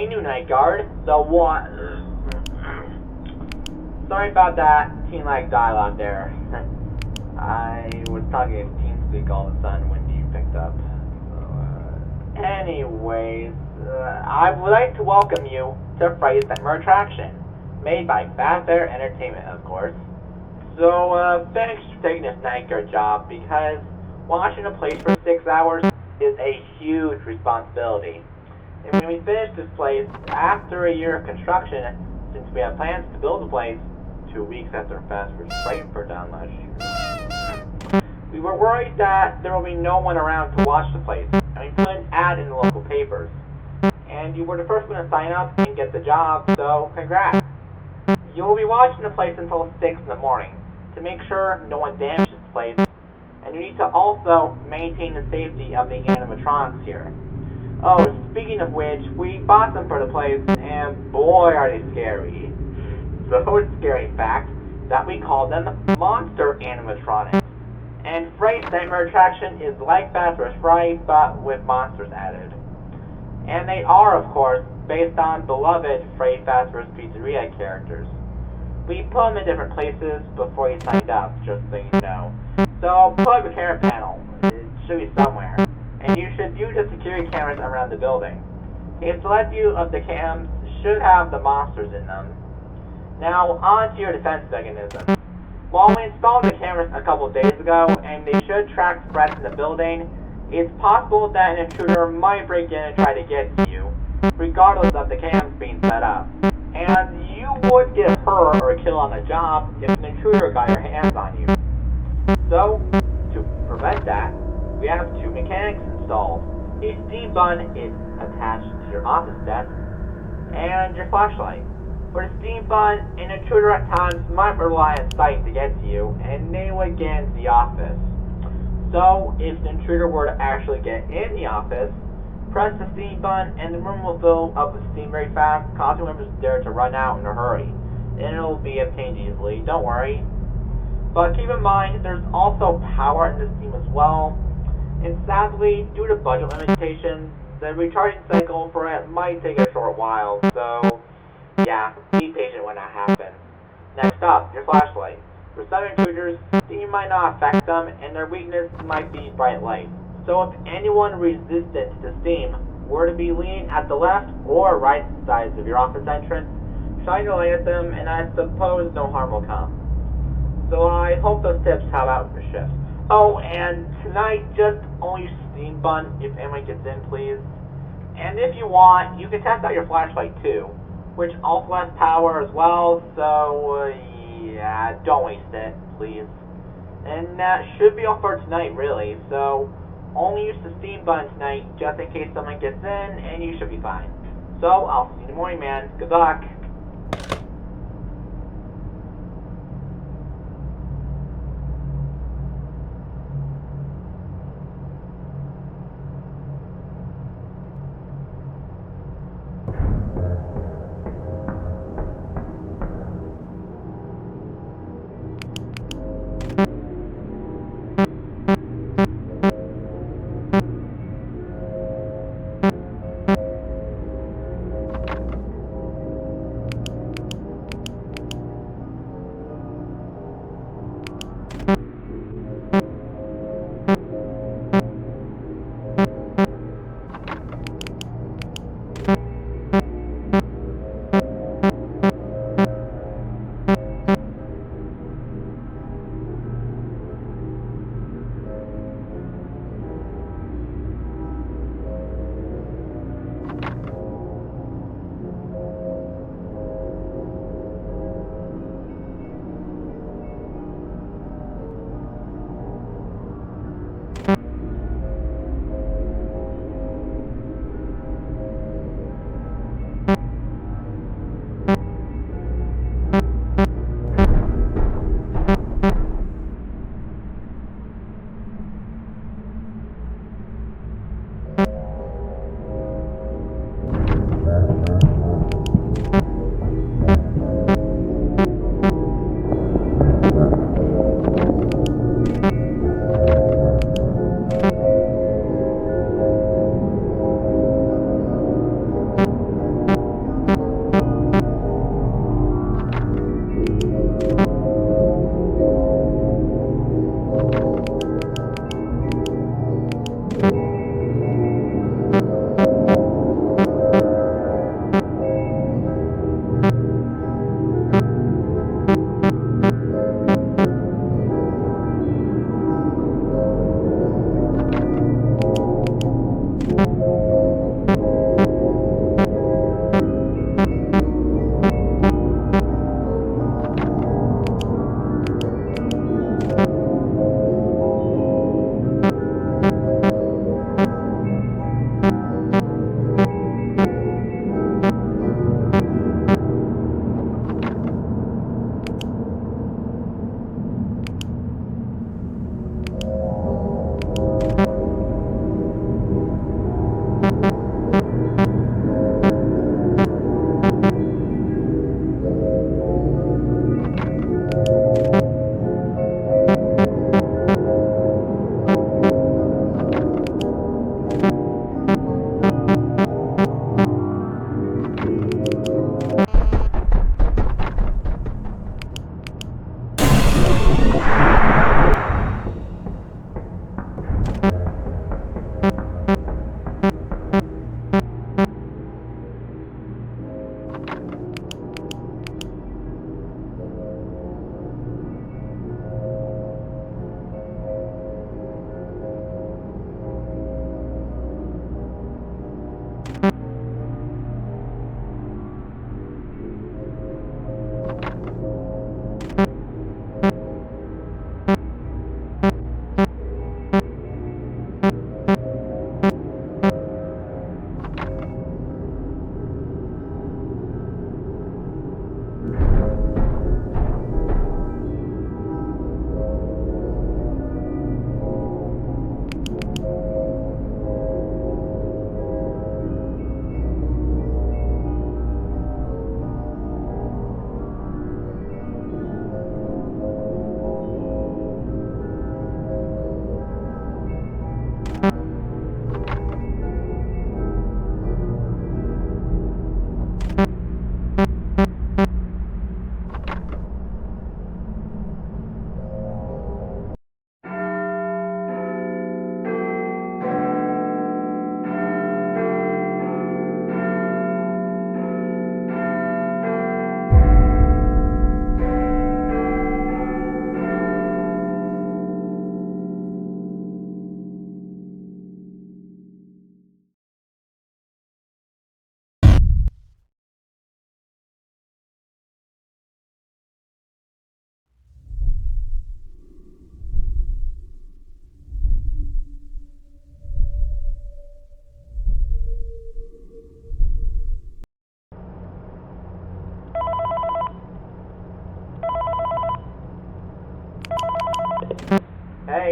Hey, new nightguard. So what? Sorry about that teen-like dialogue there. I was talking in TeamSpeak all of a sudden when you picked up. Anyways, I would like to welcome you to Freddy's Nightmare attraction, made by Fazbear Entertainment, of course. So, thanks for taking this nightguard job, because watching a place for 6 hours is a huge responsibility. And when we finish this place, after a year of construction, since we have plans to build the place 2 weeks after Fazbear's Fright for down last year, we were worried that there will be no one around to watch the place, and we put an ad in the local papers. And you were the first one to sign up and get the job, so congrats. You will be watching the place until 6 in the morning, to make sure no one damages the place, and you need to also maintain the safety of the animatronics here. Oh, speaking of which, we bought them for the place, and boy are they scary. So scary, in fact, that we call them monster animatronics. And Fright's Nightmare attraction is like Fazbear's Fright, but with monsters added. And they are, of course, based on beloved Freddy Fazbear's Pizzeria characters. We put them in different places before you signed up, just so you know. So plug the camera panel. It should be somewhere. And you should view the security cameras around the building. A select view of the cams should have the monsters in them. Now, on to your defense mechanism. While we installed the cameras a couple of days ago, and they should track threats in the building, it's possible that an intruder might break in and try to get to you, regardless of the cams being set up. And you would get hurt or killed on the job if an intruder got your hands on you. So, to prevent that, we have 2 mechanics installed. A steam bun is attached to your office desk, and your flashlight. For the steam bun, an intruder at times might rely on sight to get to you, and they would get into the office. So, if the intruder were to actually get in the office, press the steam button and the room will fill up with steam very fast, causing members there to run out in a hurry. And it'll be obtained easily, don't worry. But keep in mind, there's also power in this steam as well. And sadly, due to budget limitations, the recharging cycle for it might take a short while, so yeah, be patient when that happens. Next up, your flashlight. For some intruders, steam might not affect them, and their weakness might be bright light. So if anyone resistant to steam were to be leaning at the left or right sides of your office entrance, shine your light at them, and I suppose no harm will come. So I hope those tips help out your shift. Oh, and tonight, just only use steam bun if anyone gets in, please. And if you want, you can test out your flashlight too, which also has power as well, so yeah, don't waste it, please. And that should be all for tonight, really, so only use the steam button tonight, just in case someone gets in, and you should be fine. So, I'll see you in the morning, man. Good luck.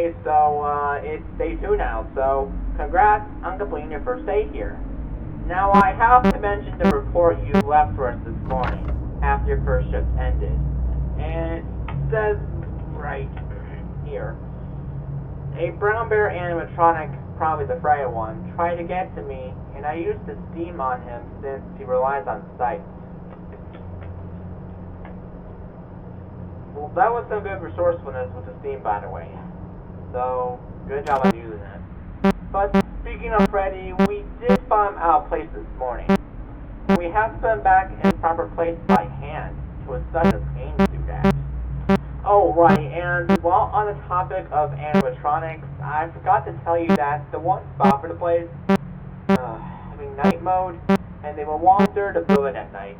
anyway, so it's day 2 now, so congrats on completing your first day here. Now I have to mention the report you left for us this morning, after your first shift ended. And it says right here, a brown bear animatronic, probably the Fright one, tried to get to me, and I used the steam on him since he relies on sight. Well, that was some good resourcefulness with the steam, by the way. So, good job on using it. But speaking of Freddy, we did find him out of place this morning. We have to put him back in proper place by hand. It was such a pain to do that. Oh, right, and while on the topic of animatronics, I forgot to tell you that the one spot for the place, having night mode, and they will wander the building at night.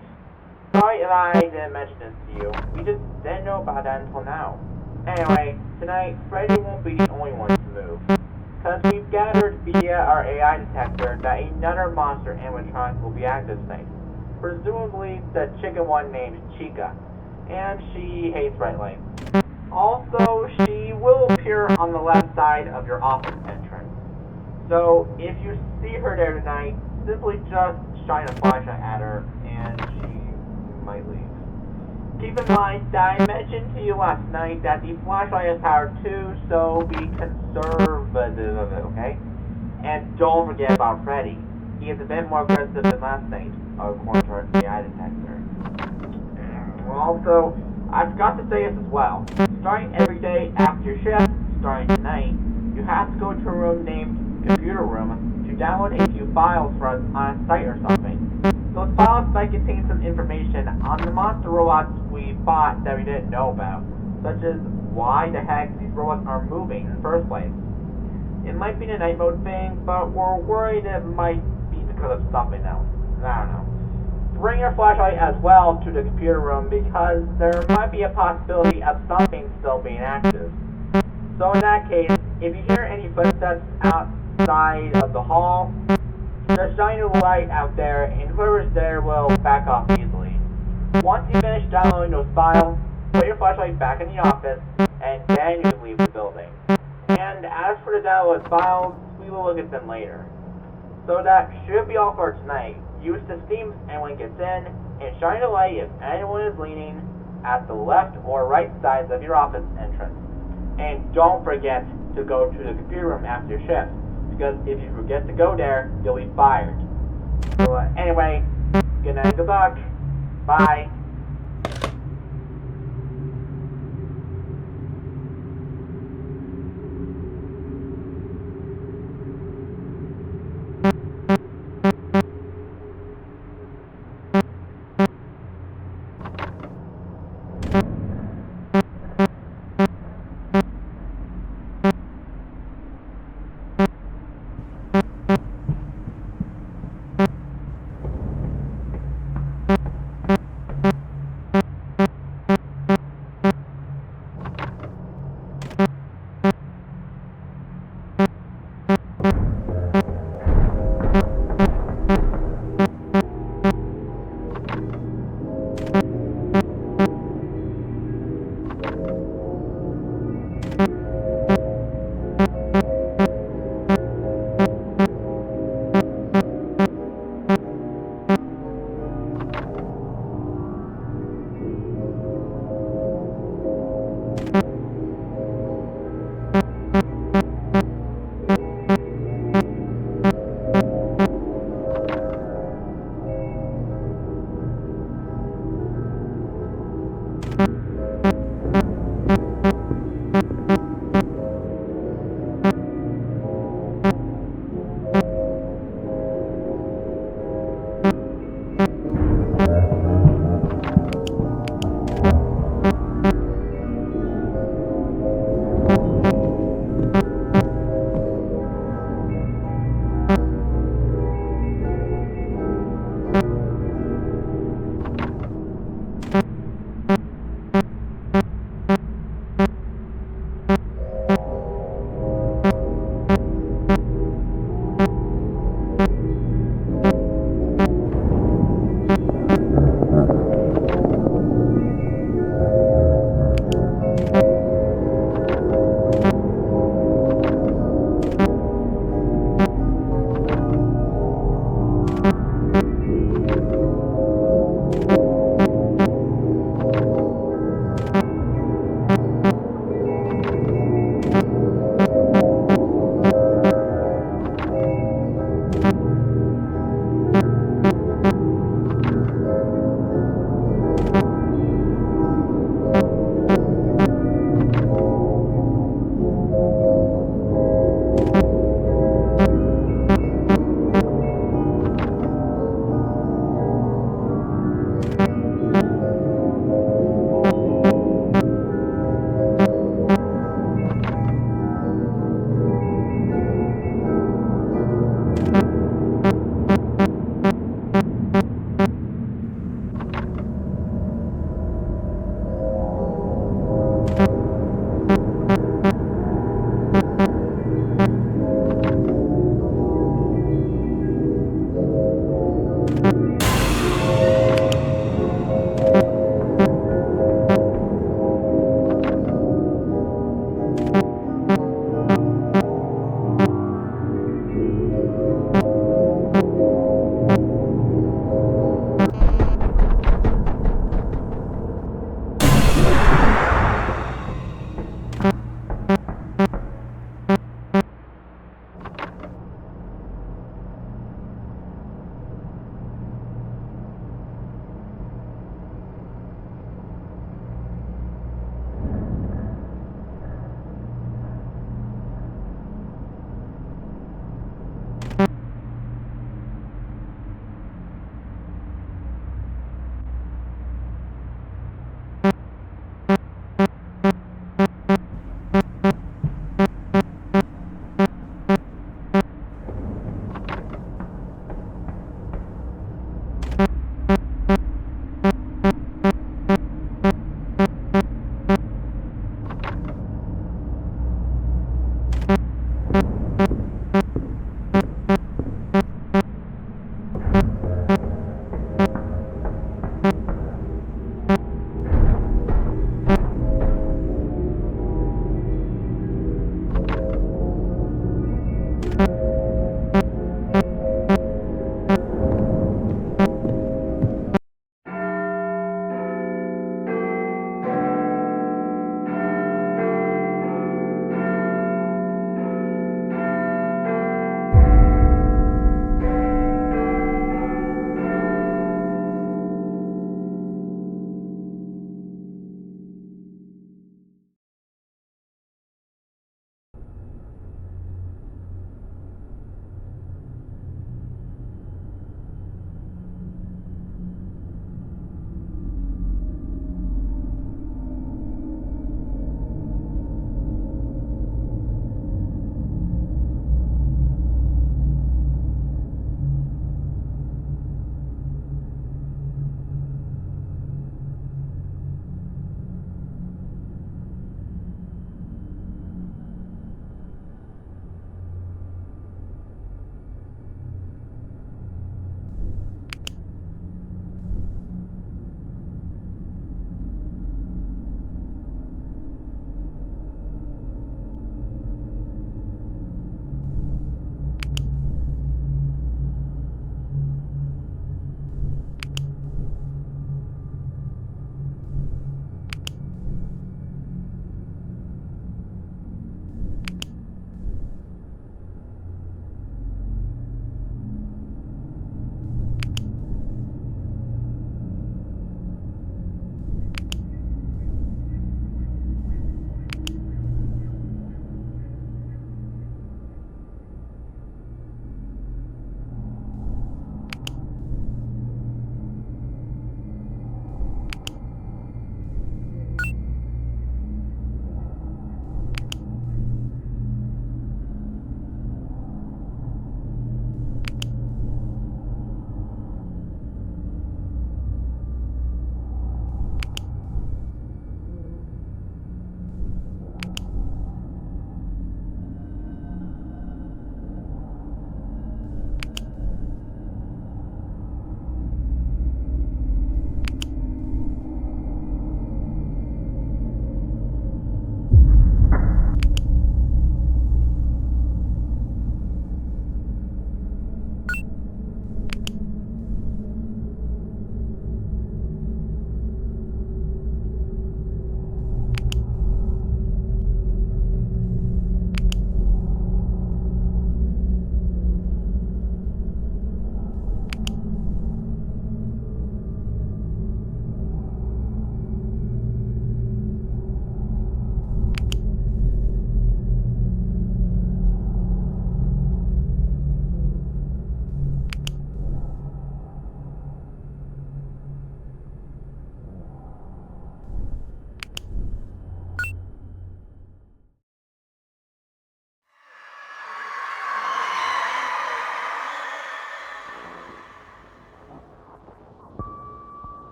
Sorry if I didn't mention this to you. We just didn't know about that until now. Anyway, tonight, Freddy won't be the only one to move. Because we've gathered via our AI detector that another monster animatronic will be active tonight. Presumably the chicken one named Chica. And she hates bright lights. Also, she will appear on the left side of your office entrance. So, if you see her there tonight, simply just shine a flashlight at her, and she might leave. Keep in mind that I mentioned to you last night that the flashlight has power too, so be conservative of it, okay? And don't forget about Freddy. He is a bit more aggressive than last night, according to our AI detector. Also, I forgot to say this as well. Starting every day after your shift, starting tonight, you have to go to a room named Computer Room to download a few files for us on a site or something. Those files might contain some information on the monster robots we fought that we didn't know about, such as why the heck these robots are moving in the first place. It might be the night mode thing, but we're worried it might be because of something else. I don't know. Bring your flashlight as well to the computer room because there might be a possibility of something still being active. So in that case, if you hear any footsteps outside of the hall, just shine your light out there and whoever's there will back off easily. Once you finish downloading those files, put your flashlight back in the office and then you can leave the building. And as for the downloaded files, we will look at them later. So that should be all for tonight. Use the steam anyone gets in, and shine a light if anyone is leaning at the left or right sides of your office entrance. And don't forget to go to the computer room after your shift, because if you forget to go there, you'll be fired. So anyway, good night, good luck, bye.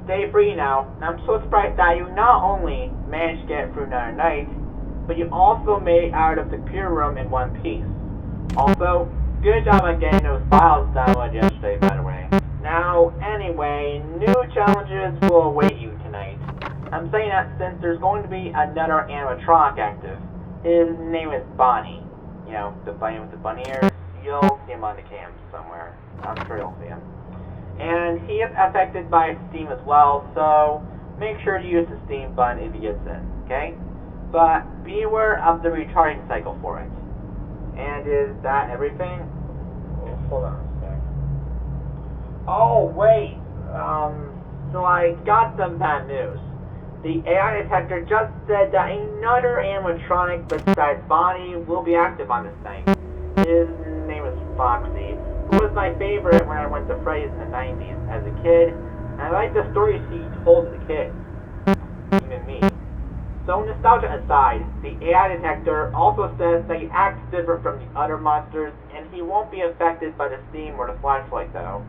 stay free now. I'm so surprised that you not only managed to get through another night, but you also made it out of the computer room in one piece. Also, good job on getting those files downloaded yesterday, by the way. Now, anyway, new challenges will await you tonight. I'm saying that since there's going to be another animatronic active. His name is Bonnie. You know, the bunny with the bunny ears. You'll see him on the cam somewhere. I'm sure you'll see him. And he is affected by steam as well, so make sure to use the steam button if he gets in, okay? But be aware of the recharging cycle for it. And is that everything? Oh, hold on a sec. Oh, wait. So I got some bad news. The AI detector just said that another animatronic besides Bonnie will be active on this night. His name is Foxy, who was my favorite when I went to Freddy's in the 90s as a kid, and I liked the stories he told the kids. Even me. So nostalgia aside, the AI detector also says that he acts different from the other monsters, and he won't be affected by the steam or the flashlight though.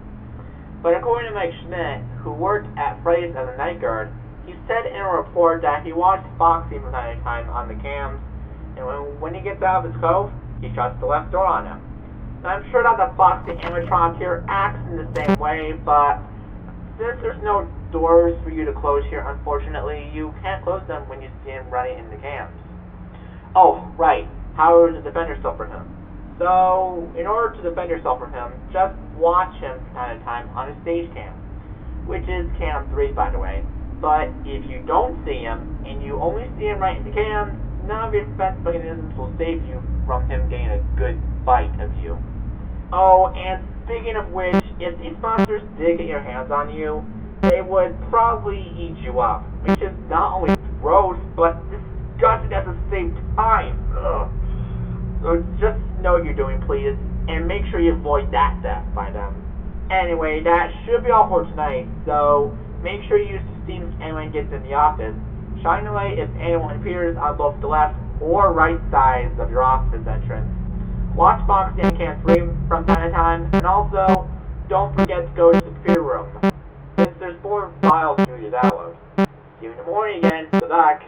But according to Mike Schmidt, who worked at Freddy's as a nightguard, he said in a report that he watched Foxy from time to time on the cams, and when he gets out of his cove, he shuts the left door on him. Now, I'm sure that the Foxy animatronic here acts in the same way, but since there's no doors for you to close here, unfortunately, you can't close them when you see him running in the cams. Oh, right. How to defend yourself from him? So, in order to defend yourself from him, just watch him from time to time on his stage cam, which is cam 3, by the way. But if you don't see him, and you only see him right in the cam, none of your defense mechanisms will save you from him getting a good bite of you. Oh, and speaking of which, if these monsters did get your hands on you, they would probably eat you up, which is not only gross, but disgusting at the same time. Ugh. So just know what you're doing, please, and make sure you avoid that death by them. Anyway, that should be all for tonight, so make sure you use the steam if anyone gets in the office. Shine a light if anyone appears on both the left or right sides of your office entrance. Watch Foxy and Cam 3 from time to time, and also, don't forget to go to the computer room, since there's more files for you to download. See you in the morning again. Good luck.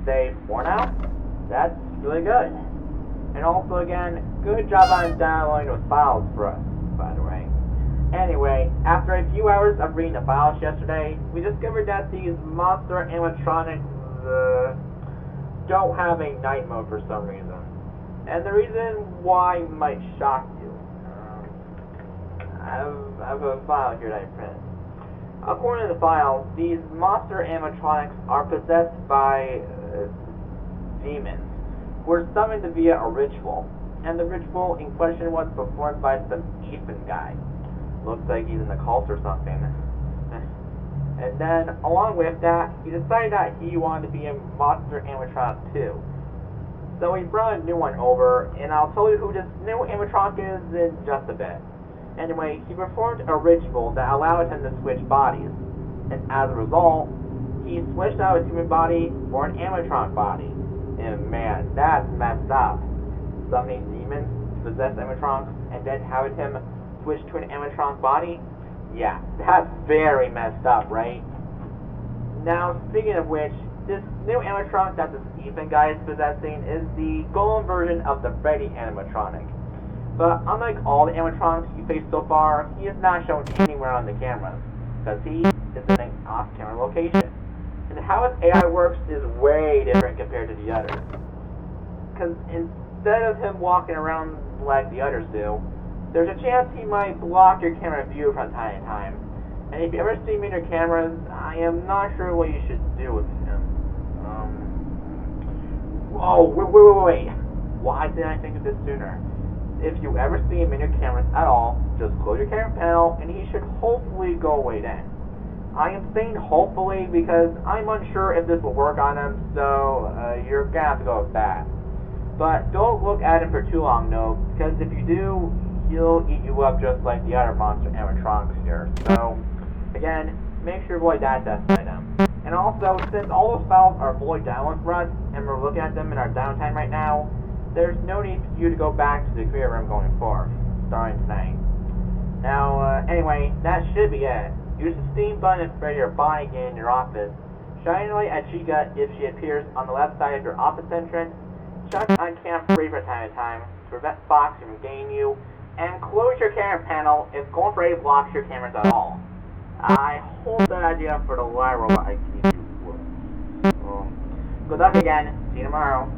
say 4 now. That's really good. And also again, good job on downloading those files for us, by the way. Anyway, after a few hours of reading the files yesterday, we discovered that these monster animatronics don't have a night mode for some reason. And the reason why might shock you. I have a file here that I printed. According to the files, these monster animatronics are possessed by demons who were summoned via a ritual. And the ritual in question was performed by some Ethan guy. Looks like he's in the cult or something. And then, along with that, he decided that he wanted to be a monster animatronic too. So he brought a new one over, and I'll tell you who this new animatronic is in just a bit. Anyway, he performed a ritual that allowed him to switch bodies. And as a result, he switched out his human body for an animatronic body. And man, that's messed up. Summoning demons to possess animatronics and then having him switch to an animatronic body? Yeah, that's very messed up, right? Now, speaking of which, this new animatronic that this Ethan guy is possessing is the golem version of the Freddy animatronic. But unlike all the animatronics you faced so far, he is not shown anywhere on the cameras, because he is in an off-camera location. And how his AI works is way different compared to the others. Because instead of him walking around like the others do, there's a chance he might block your camera view from time to time. And if you ever see him in your cameras, I am not sure what you should do with him. Oh, wait. Why didn't I think of this sooner? If you ever see him in your cameras at all, just close your camera panel and he should hopefully go away then. I am saying hopefully because I'm unsure if this will work on him, so you're gonna have to go with that. But don't look at him for too long, though, because if you do, he'll eat you up just like the other monster animatronics here. So, again, make sure to avoid that death item. And also, since all those files are fully downloaded for us, and we're looking at them in our downtime right now, there's no need for you to go back to the creator room going forward, starting tonight. Now, anyway, that should be it. Use the Steam button for your body again in your office. Shine a light at Chica if she appears on the left side of your office entrance. Check on Cam Free from time to time to prevent Fox from gaining you. And close your camera panel if Golden Freddy blocks your cameras at all. I hope that idea for the live robot I gave you works. Well, good luck again. See you tomorrow.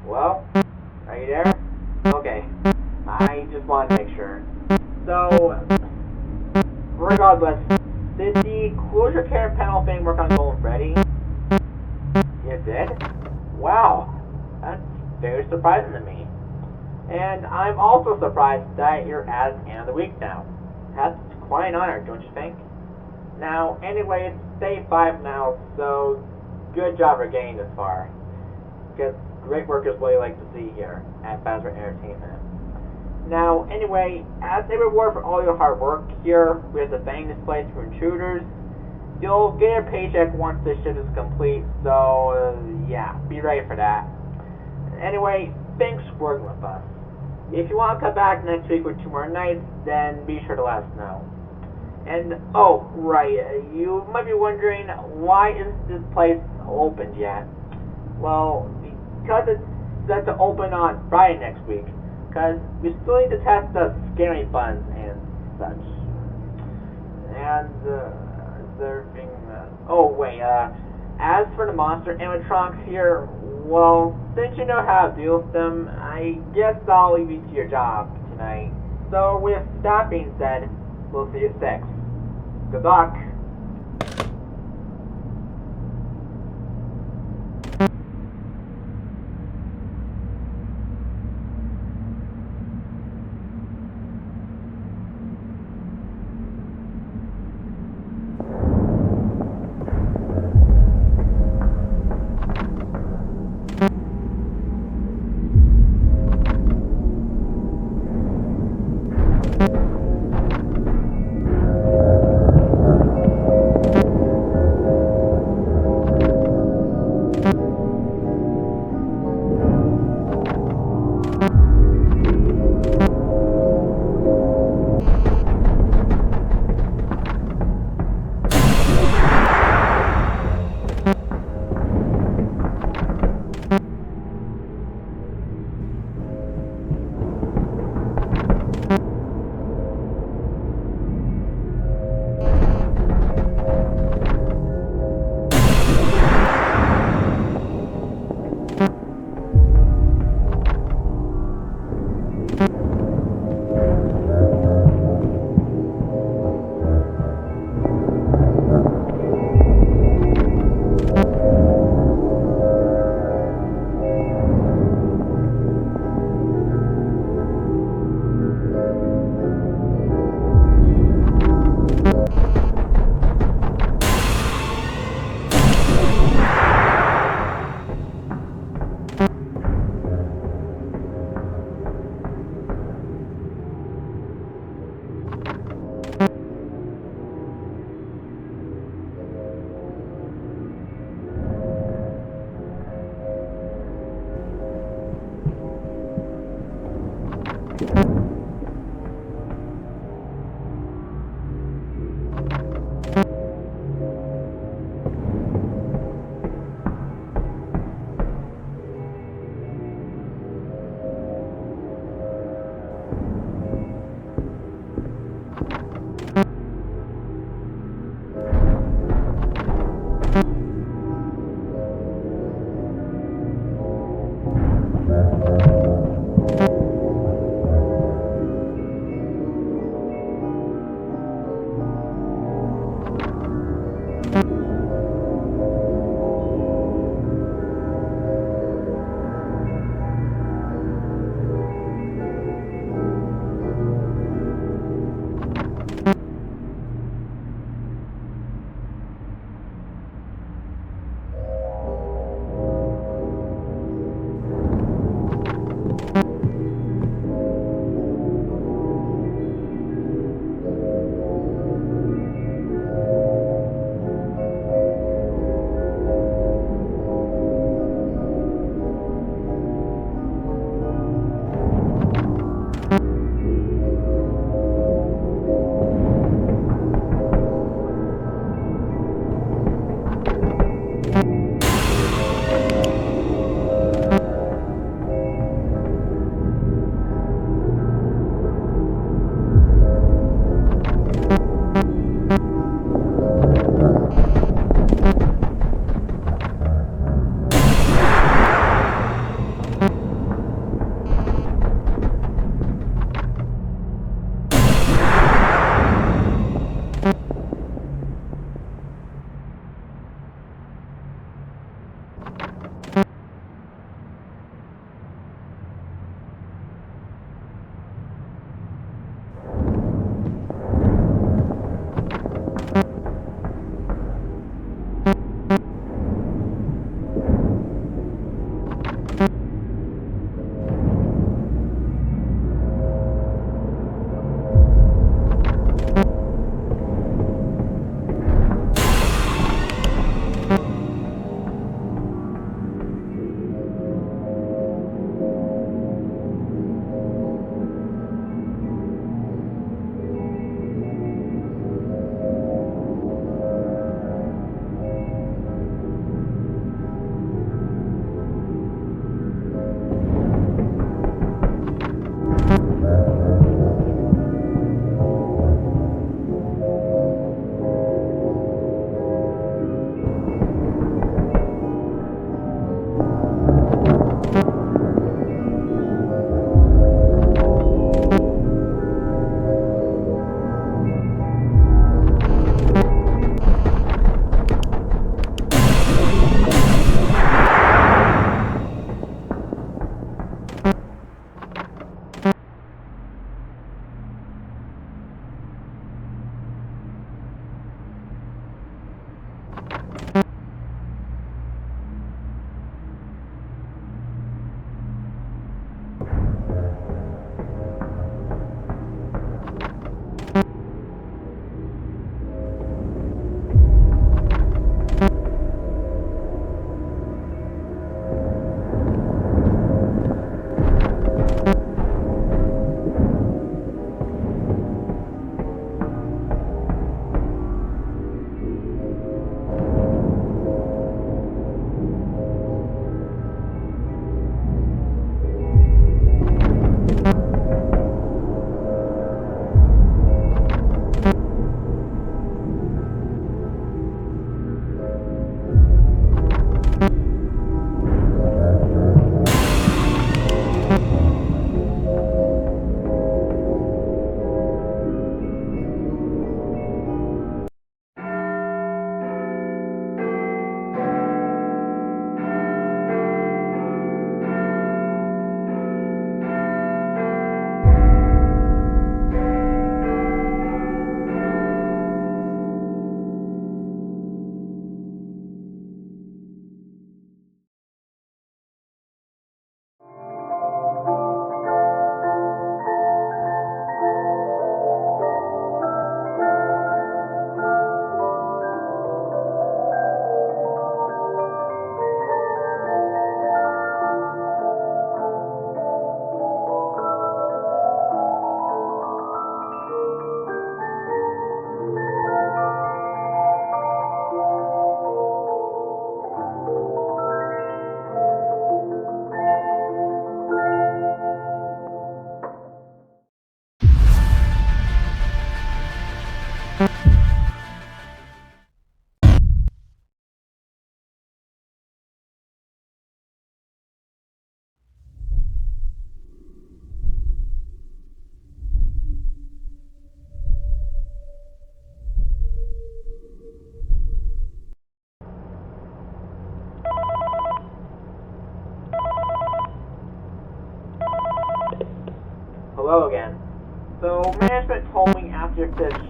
Well, are you there? Okay. I just want to make sure. So, regardless, did the closure care panel thing work on Golden Freddy? It did? Wow. That's very surprising to me. And I'm also surprised that you're as Ant of the Week now. That's quite an honor, don't you think? Now, anyway, it's day 5 now, so good job for getting this far. Because great work is what I like to see here at Fazbear Entertainment. Now, anyway, as a reward for all your hard work here with the bang displays for intruders, you'll get your paycheck once this shift is complete, so yeah, be ready for that. Anyway, thanks for working with us. If you want to come back next week with 2 more nights, then be sure to let us know. And, oh, right, you might be wondering, why isn't this place opened yet? Well, because it's set to open on Friday next week, because we still need to test the scary buttons and such. And, observing, oh, wait, as for the monster animatronics here, well, since you know how to deal with them, I guess I'll leave you to your job tonight. So, with that being said, we'll see you at 6. Good luck!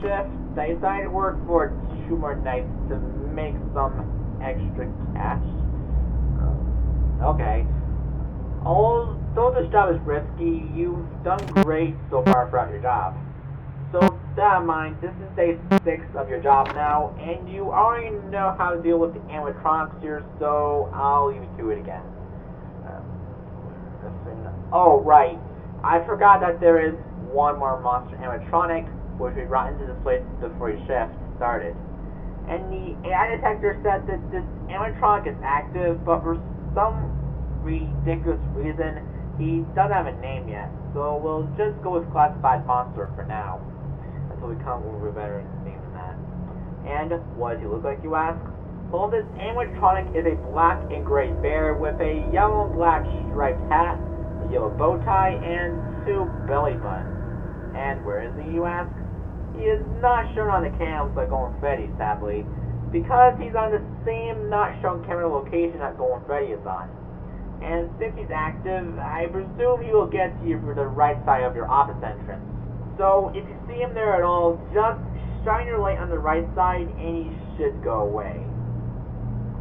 shift, I decided to work for 2 more nights to make some extra cash. Okay. Although this job is risky, you've done great so far throughout your job. So, with that in mind, this is day 6 of your job now, and you already know how to deal with the animatronics here, so I'll leave you to it again. Oh, right. I forgot that there is one more monster animatronic, which we brought into this place before your shift started. And the AI detector said that this animatronic is active, but for some ridiculous reason, he doesn't have a name yet. So we'll just go with classified monster for now, until we come up with a better name than that. And what does he look like, you ask? Well, this animatronic is a black and gray bear with a yellow and black striped hat, a yellow bow tie, and 2 belly buttons. And where is he, you ask? He is not shown on the cams like Golden Freddy, sadly, because he's on the same not shown camera location that Golden Freddy is on. And since he's active, I presume he will get to you through the right side of your office entrance. So if you see him there at all, just shine your light on the right side and he should go away.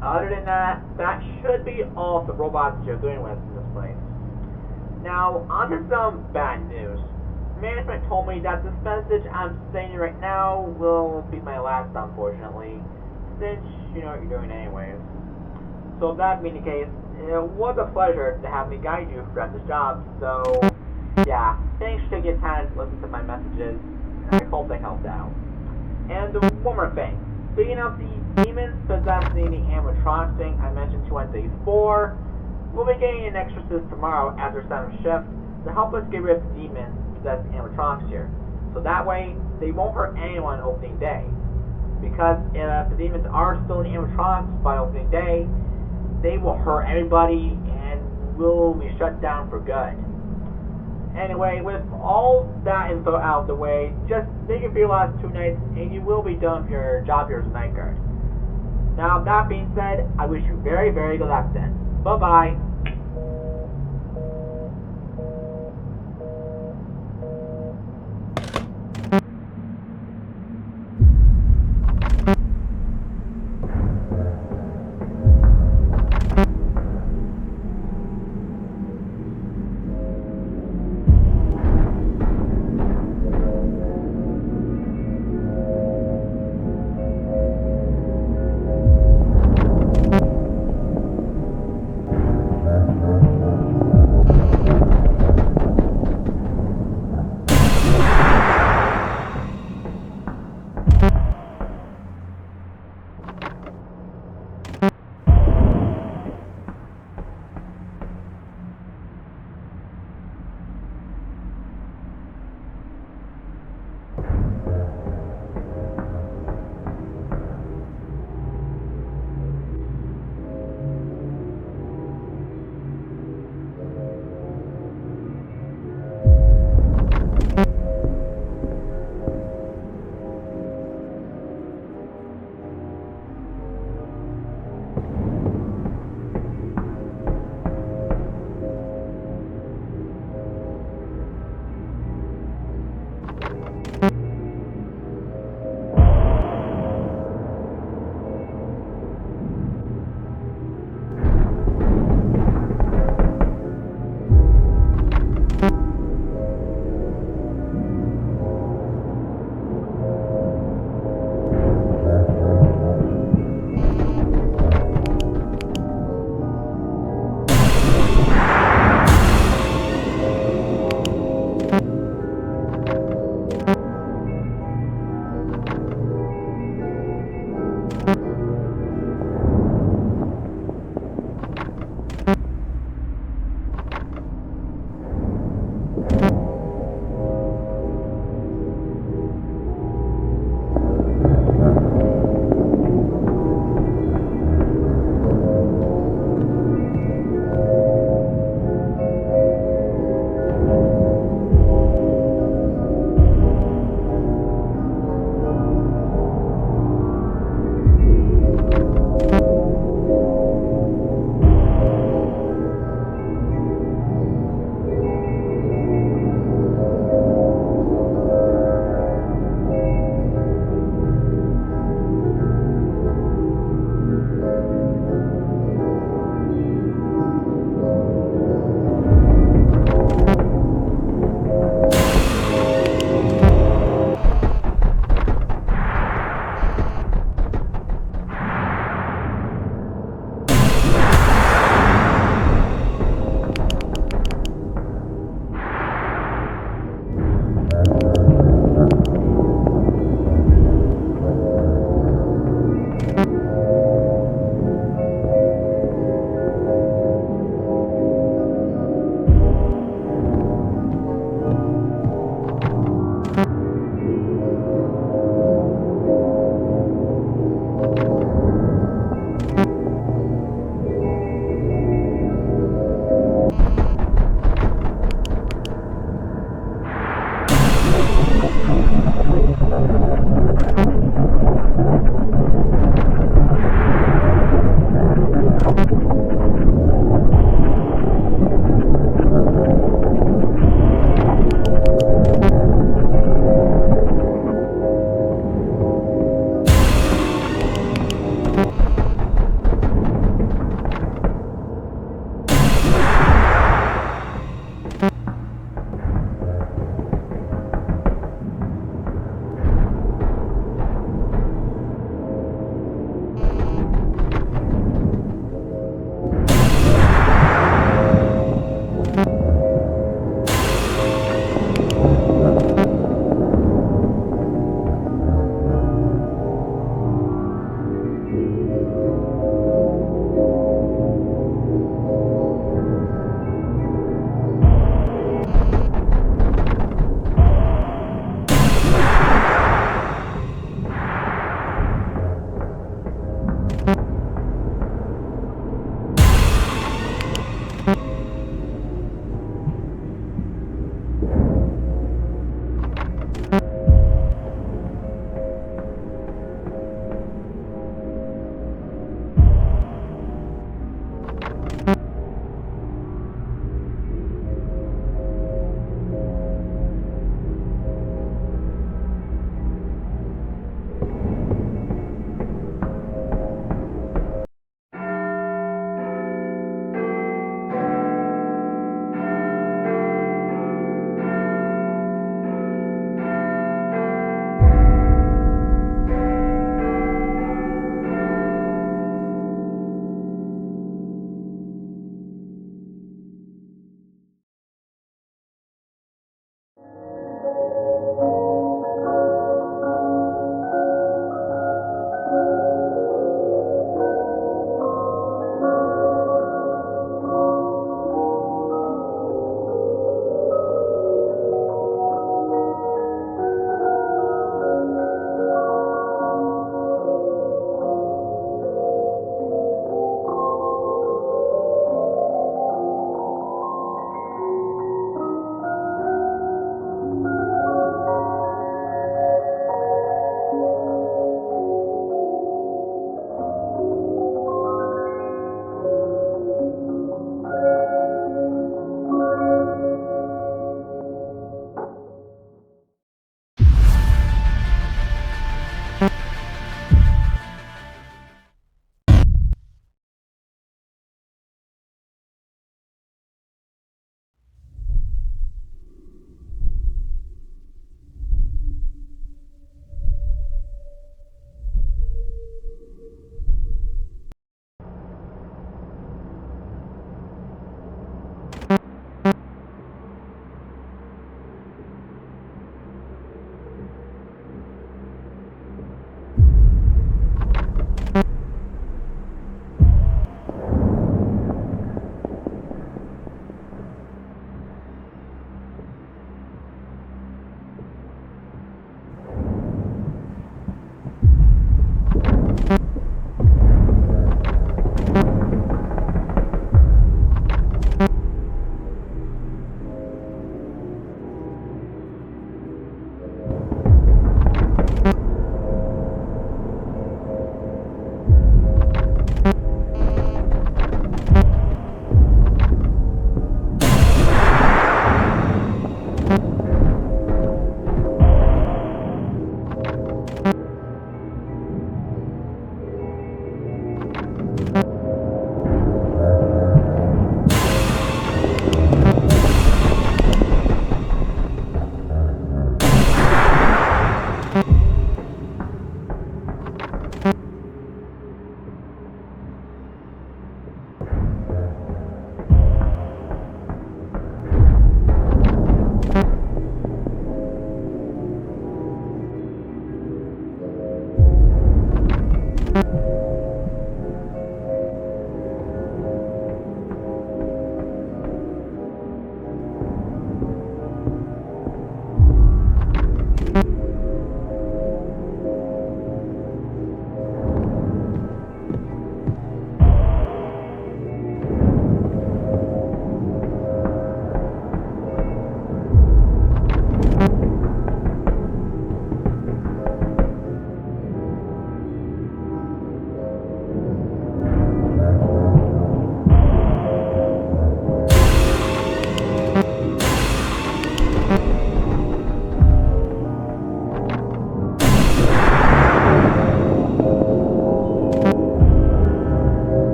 Other than that, that should be all the robots you're dealing with in this place. Now, on to some bad news. Management told me that this message I'm saying right now will be my last, unfortunately, since you know what you're doing anyways. So if that being the case, it was a pleasure to have me guide you throughout this job, so yeah, thanks for taking time to listen to my messages, and I hope they helped out. And one more thing, speaking of the demons possessing the animatronics thing I mentioned to Wednesday before, we'll be getting an exorcist tomorrow after 7th shift to help us get rid of the demons possessing animatronics here. So that way, they won't hurt anyone on opening day. Because if the demons are still in the animatronics by opening day, they will hurt everybody and will be shut down for good. Anyway, with all that info out of the way, just make it for your last 2 nights and you will be done with your job here as a night guard. Now, that being said, I wish you very, very good luck then. Bye-bye.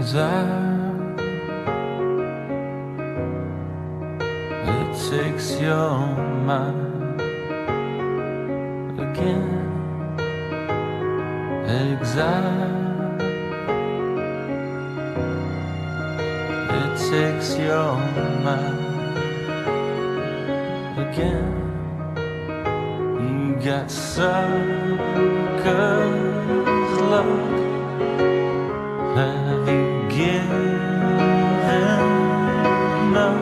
exile. It takes your mind again. Exile. It takes your mind again. You got suckers luck. Have you given up?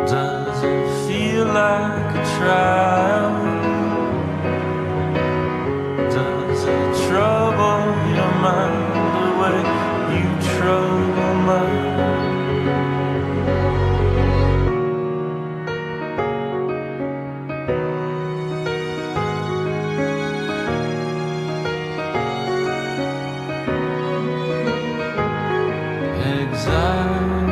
Does it feel like a trial? Does it trouble your mind the way you trouble mine? Exile.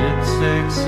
It takes